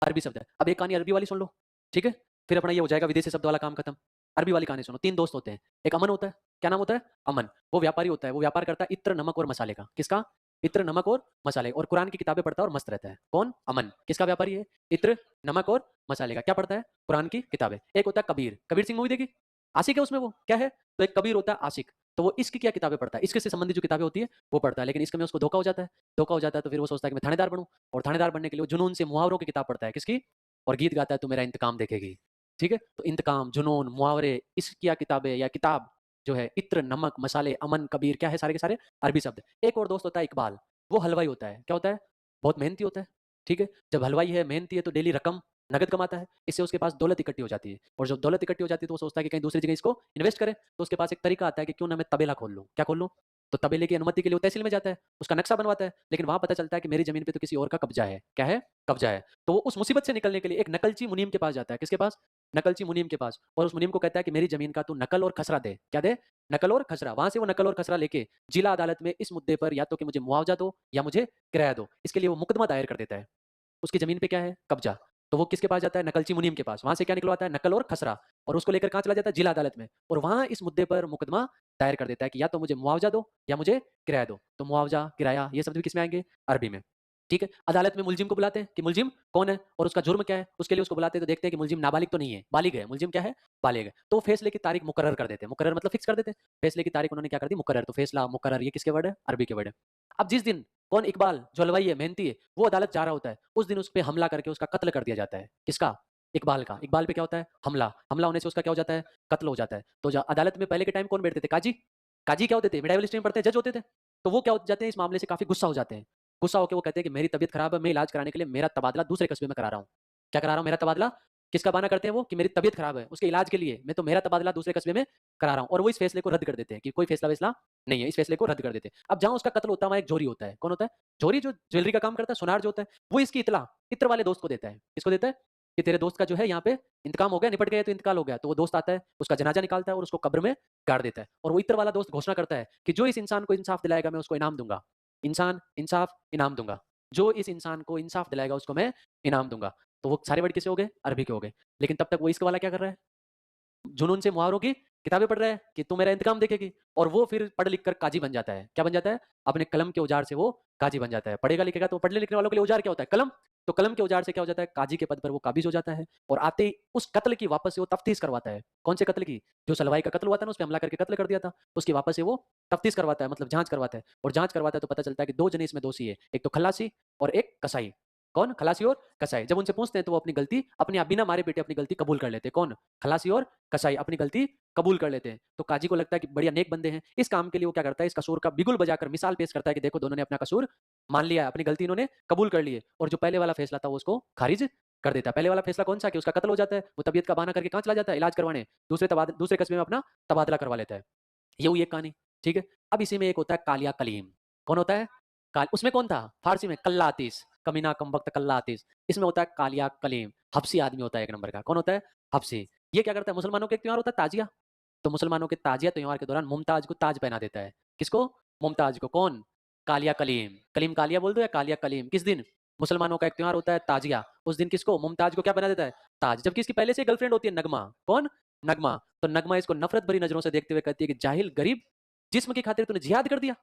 अरबी शब्द है। अब एक कहानी अरबी वाली सुन लो, ठीक है? फिर अपना ये हो जाएगा विदेशी शब्द वाला काम खत्म। अरबी वाली कहानी सुनो। 3 दोस्त होते हैं। एक अमन होता है। क्या नाम होता है? अमन। वो व्यापारी होता है। वो व्यापार करता है इत्र, नमक और मसाले का। किसका? इत्र, नमक और मसाले। और कुरान की किताबें पढ़ता है और मस्त रहता है। कौन? अमन। किसका व्यापारी है? इत्र, नमक और मसाले का। क्या पढ़ता है? कुरान की किताबें। एक होता है कबीर। कबीर सिंह मूवी देखी? आशिक है उसमें वो। क्या है? तो एक कबीर होता है आशिक। तो वो इश्क की क्या किताबें पढ़ता है? इश्क से संबंधित जो किताबें होती है, वो पढ़ता है। लेकिन इश्क में उसको धोखा हो जाता है। धोखा हो जाता है तो फिर वो सोचता है कि मैं थानेदार बनूँ। और थानेदार बनने के लिए वो जुनून से मुहावरों की किताब पढ़ता है। किसकी? और गीत गाता है, तू मेरा इंतकाम देखेगी। ठीक है? तो इंतकाम, जुनून, मुहावरे, इश्क की किताबें या किताब जो है, इत्र, नमक, मसाले, अमन, कबीर, क्या है? सारे के सारे अरबी शब्द। एक और दोस्त होता है इकबाल। वो हलवाई होता है। क्या होता है? बहुत मेहनती होता है। ठीक है? जब हलवाई है, मेहनती है, तो डेली रकम नगद कमाता है। इससे उसके पास दौलत इकट्ठी हो जाती है। और जब दौलत इकट्ठी हो जाती है तो वो सोचता है कि कहीं दूसरी जगह इसको इन्वेस्ट करे। तो उसके पास एक तरीका आता है कि क्यों ना मैं तबेला खोल लूँ। क्या खोल लूँ? तो तबेले की अनुमति के लिए वो तहसील में जाता है, उसका नक्शा बनवाता है। लेकिन वहां पता चलता है कि मेरी जमीन पे तो किसी और का कब्जा है। क्या है? कब्जा है। तो वो उस मुसीबत से निकलने के लिए एक नकलची मुनीम के पास जाता है। किसके पास? नकलची मुनीम के पास। और उस मुनीम को कहता है कि मेरी जमीन का तू नकल और खसरा दे। क्या दे? नकल और खसरा। वहां से वो नकल और खसरा लेके जिला अदालत में इस मुद्दे पर या तो कि मुझे मुआवजा दो या मुझे किराया दो, इसके लिए वो मुकदमा दायर कर देता है। उसकी जमीन पे क्या है? कब्जा। तो वो किसके पास जाता है? नकलची मुनीम के पास। वहां से क्या निकलवाता है? नकल और खसरा। और उसको लेकर कहां चला जाता है? जिला अदालत में। और वहां इस मुद्दे पर मुकदमा दायर कर देता है कि या तो मुझे मुआवजा दो या मुझे किराया दो। तो मुआवजा, किराया, ये शब्द भी किसमें आएंगे? अरबी में। ठीक है? अदालत में मुलजिम को बुलाते हैं कि मुलजिम कौन है और उसका जुर्म क्या है। उसके लिए उसको बुलाते हैं तो देखते हैं कि मुलजिम नाबालिग तो नहीं है, बालिग है। मुलजिम क्या है? बालिग है। तो फैसले की तारीख मुकर्रर कर देते हैं। मुकर्रर मतलब फिक्स कर देते हैं। फैसले की तारीख उन्होंने क्या कर दी? मुकर्रर। तो फैसला, मुकर्रर, ये किसके वर्ड है? अरबी के वर्ड है। अब जिस दिन कौन? इकबाल जो हलवाई है, मेहनती है, वो अदालत जा रहा होता है, उस दिन उस पे हमला करके उसका कत्ल कर दिया जाता है। किसका? इकबाल का। इकबाल पे क्या होता है? हमला। हमला होने से उसका क्या हो जाता है? कत्ल हो जाता है। तो अदालत में पहले के टाइम कौन बैठते थे? काजी। काजी क्या होते थे? मिडाइवल हिस्ट्री में पढ़ते हैं, जज होते थे। तो वो क्या हो जाते हैं? इस मामले से काफी गुस्सा हो जाते हैं। गुस्सा होकर वो कहते हैं कि मेरी तबीयत खराब है, मैं इलाज कराने के लिए मेरा तबादला दूसरे कस्बे में करा रहा हूँ। क्या करा रहा हूँ? मेरा तबादला। किसका बहाना करते हैं वो? कि मेरी तबीयत खराब है, उसके इलाज के लिए मैं तो मेरा तबादला दूसरे कस्बे में करा रहा हूँ। और वो इस फैसले को रद्द कर देते हैं कि कोई फैसला वैसला नहीं है, इस फैसले को रद्द कर देते हैं। अब जहां उसका कत्ल होता है वहां एक जोरी होता है। कौन होता है? जोरी, जो ज्वेलरी का काम करता है, सुनार जो होता है, वो इसकी इतला इत्र वाले दोस्त को देता है। किसको देता है? कि तेरे दोस्त का जो है यहाँ पे इंतकाम हो गया, निपट गया, तो इंतकाल हो गया। तो वो दोस्त आता है, उसका जनाजा निकालता है और उसको कब्र में गाड़ देता है। और वो इत्र वाला दोस्त घोषणा करता है कि जो इस इंसान को इंसाफ दिलाएगा मैं उसको इनाम दूंगा। इंसान, इंसाफ, इनाम दूंगा। जो इस इंसान को इंसाफ दिलाएगा उसको मैं इनाम दूंगा। तो वो सारे वर्ड किसे हो गए? अरबी के हो गए। लेकिन तब तक वो इसक वाला क्या कर रहा है? जुनून से मुहावरों की किताबें पढ़ रहा है कि तू मेरा इंतकाम देखेगी। और वो फिर पढ़ लिख कर काजी बन जाता है। क्या बन जाता है? अपने कलम के औजार से वो काजी बन जाता है। पढ़ेगा लिखेगा तो पढ़ने लिखने वालों के लिए औजार क्या होता है? कलम। तो कलम के औजार से क्या हो जाता है? काजी के पद पर वो काबिज हो जाता है। और आते ही उस कत्ल की वापस से वो तफ्तीश करवाता है। कौन से कत्ल की? जो सलवाई का कत्ल हुआ था ना, उस पे हमला करके कत्ल कर दिया था, उसकी वापस से वो तफ्तीश करवाता है, मतलब जांच करवाता है। और जांच करवाता है तो पता चलता है कि 2 जने इसमें दोषी है, एक तो खल्लासी और एक कसाई। कौन? खलासी और कसाई। जब उनसे पूछते हैं तो वो अपनी गलती अपने आप बिना मारे पीटे अपनी गलती कबूल कर लेते हैं। कौन? खलासी और कसाई अपनी गलती कबूल कर लेते हैं। तो काजी को लगता है कि बढ़िया नेक बंदे हैं। इस काम के लिए वो क्या करता है? इस कसूर का बिगुल बजाकर मिसाल पेश करता है कि देखो दोनों ने अपना कसूर मान लिया है, अपनी गलती इन्होंने कबूल कर ली है। और जो पहले वाला फैसला था वो उसको खारिज कर देता है। पहले वाला फैसला कौन सा? कि उसका कत्ल हो जाता है, वो तबीयत का बहाना करके कहाँ चला जाता है? इलाज करवाने दूसरे कस्बे में अपना तबादला करवा लेता है। ये हुई एक कहानी। ठीक है? अब इसी में एक होता है कालिया कलीम। कौन होता है? उसमें कौन था? फारसी में कल्लातीस, कमीना कमबख्त कल्लातीस। इसमें होता है कालिया कलीम। हब्सी आदमी होता है एक नंबर का। कौन होता है? हब्सी। ये क्या करता है? मुसलमानों के एक त्योहार होता है ताजिया। तो मुसलमानों के ताजिया त्योहार के दौरान मुमताज को ताज पहना देता है। किसको? मुमताज को। कौन? कालिया कलीम। कलीम कालिया बोल दो या कालिया कलीम। किस दिन? मुसलमानों का एक त्योहार होता है ताजिया। उस दिन किसको? मुमताज को क्या बना देता है? ताज। जबकि इसकी पहले से गर्लफ्रेंड होती है नगमा। कौन? नगमा। तो नगमा इसको नफरत भरी नजरों से देखते हुए कहती है कि जाहिल गरीब, जिस्म की खातिर तूने जिहाद कर दिया।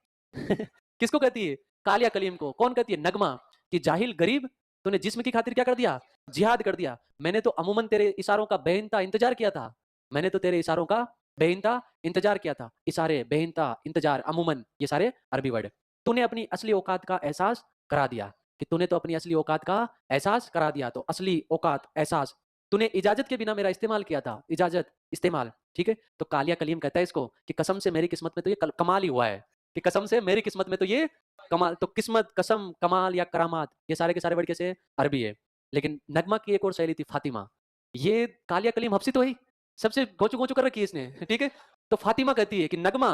किसको कहती है? कालिया कलीम को। कौन कहती है? नगमा। कि जाहिल गरीब, तूने जिस्म की खातिर क्या कर दिया? जिहाद कर दिया। मैंने तो अमूमन तेरे इशारों का बेइंतहा इंतजार किया था। मैंने तो तेरे इशारों का बेइंतहा इंतजार किया था। इशारे, बेइंतहा, इंतजार, अमूमन, ये सारे अरबी वर्ड। तूने अपनी असली औकात का एहसास करा दिया। कि तूने तो अपनी असली औकात का एहसास करा दिया। तो असली औकात, एहसास, तूने इजाजत के बिना मेरा इस्तेमाल किया था। इजाजत, इस्तेमाल। ठीक है? तो कालिया कलीम कहता है इसको कि कसम से मेरी किस्मत में तो ये कमाल ही हुआ है। कि कसम से मेरी किस्मत में तो ये कमाल। तो किस्मत, कसम, कमाल या करामात, ये सारे के सारे वर्ड कैसे? अरबी है। लेकिन नगमा की एक और सहेली थी फातिमा। ये कालिया कलीम हफ्सी तो है ही, सबसे गोचू गोचू कर रखी है इसने। ठीक है? तो फातिमा कहती है कि नगमा,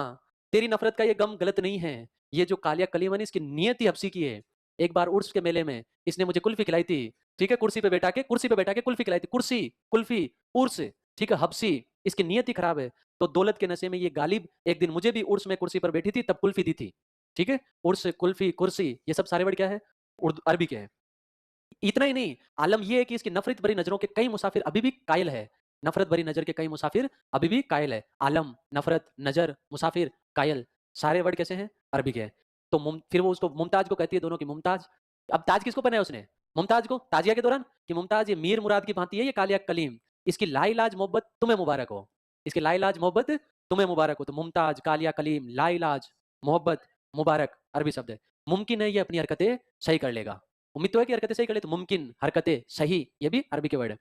तेरी नफरत का ये गम गलत नहीं है। ये जो कालिया कलीम है ना, इसकी नियत ही हफ्सी की है। एक बार उर्स के मेले में इसने मुझे कुल्फी खिलाई थी। ठीक है? कुर्सी पे बैठा के कुल्फी खिलाई थी। कुर्सी, कुल्फी, उर्स। ठीक है? हफ्सी, इसकी नियत ही खराब है। तो दौलत के नशे में ये गालिब एक दिन मुझे भी उर्स में कुर्सी पर बैठी थी, तब कुल्फी दी थी। ठीक है? उर्स, कुल्फी, कुर्सी, ये सब सारे वर्ड क्या है? उर्दू अरबी के हैं। इतना ही नहीं, आलम ये है कि इसकी नफ़रत भरी नज़रों के कई मुसाफिर अभी भी कायल है। नफ़रत भरी नज़र के कई मुसाफिर अभी भी कायल है। आलम, नफ़रत, नज़र, मुसाफिर, कायल, सारे वर्ड कैसे हैं? अरबी के हैं। तो फिर वो उसको मुमताज़ को कहती है दोनों की मुमताज़। अब ताज किसको पहनाया उसने? मुमताज़ को, ताजिया के दौरान कि मुमताज़ ये मीर मुराद की भांति है, ये कालिया कलीम। इसकी लाइलाज मोहब्बत तुम्हें मुबारक हो। इसकी लाइलाज मोहब्बत तुम्हें मुबारक हो। तो मुमताज़, कालिया कलीम, लाइलाज, मोहब्बत, मुबारक अरबी शब्द है। मुमकिन है ये अपनी हरकतें सही कर लेगा। उम्मीद तो है कि हरकतें सही कर ले, तो मुमकिन, हरकतें, सही, ये भी अरबी के वर्ड है।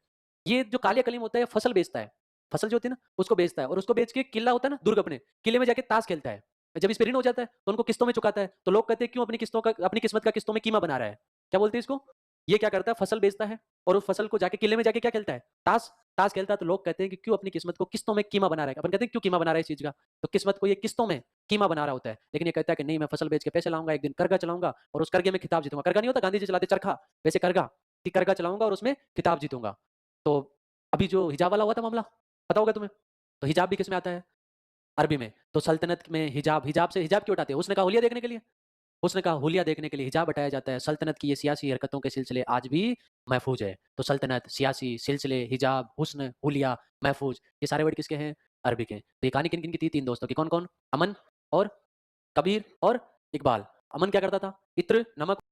ये जो कालिया कलीम होता है, फसल बेचता है। फसल जो होती है ना, उसको बेचता है और उसको बेच के किला होता है ना, दुर्ग अपने, किले में जाके ताश खेलता है। जब इस पे ऋण हो जाता है, तो उनको किस्तों में चुकाता है। तो लोग कहते हैं क्यों अपनी किस्मत का किस्तों में कीमा बना रहा है? क्या बोलते हैं इसको? ये क्या करता है, फसल बेचता है और उस फसल को जाके किले में जाके क्या खेलता है? ताश। ताश खेलता है, तो लोग कहते हैं कि क्यों अपनी किस्मत को किस्तों में कीमा बना रहा है? अपन कहते हैं क्यों कीमा बना रहा है इस चीज़ का? तो किस्मत को ये किस्तों में कीमा बना रहा होता है। लेकिन ये कहता है कि नहीं, मैं फसल बेच के पैसे लाऊँगा, एक दिन करगा चलाऊँगा और उस करगे में खिताब जीतूँगा। करगा नहीं होता, गांधी जी चलाते चरखा, वैसे करगा, कि करगा चलाऊँगा और उसमें खिताब जीतूँगा। तो अभी जो हिजाब वाला हुआ था मामला, पता होगा तुम्हें? तो हिजाब भी किसमें आता है? अरबी में। तो सल्तनत में हिजाब, हिजाब से हिजाब क्यों हटाते हैं? हुस्न का हुलिया देखने के लिए। हुस्न का हुलिया देखने के लिए हिजाब हटाया जाता है। सल्तनत की ये सियासी हरकतों के सिलसिले आज भी महफूज है। तो सल्तनत, सियासी सिलसिले, हिजाब, हुस्न, हुलिया, महफूज, ये सारे वर्ड किसके हैं? अरबी के। तो ये कहानी किन-किन की थी? 3 दोस्तों की। कौन-कौन? अमन और कबीर और इकबाल। अमन क्या करता था? इत्र, नमक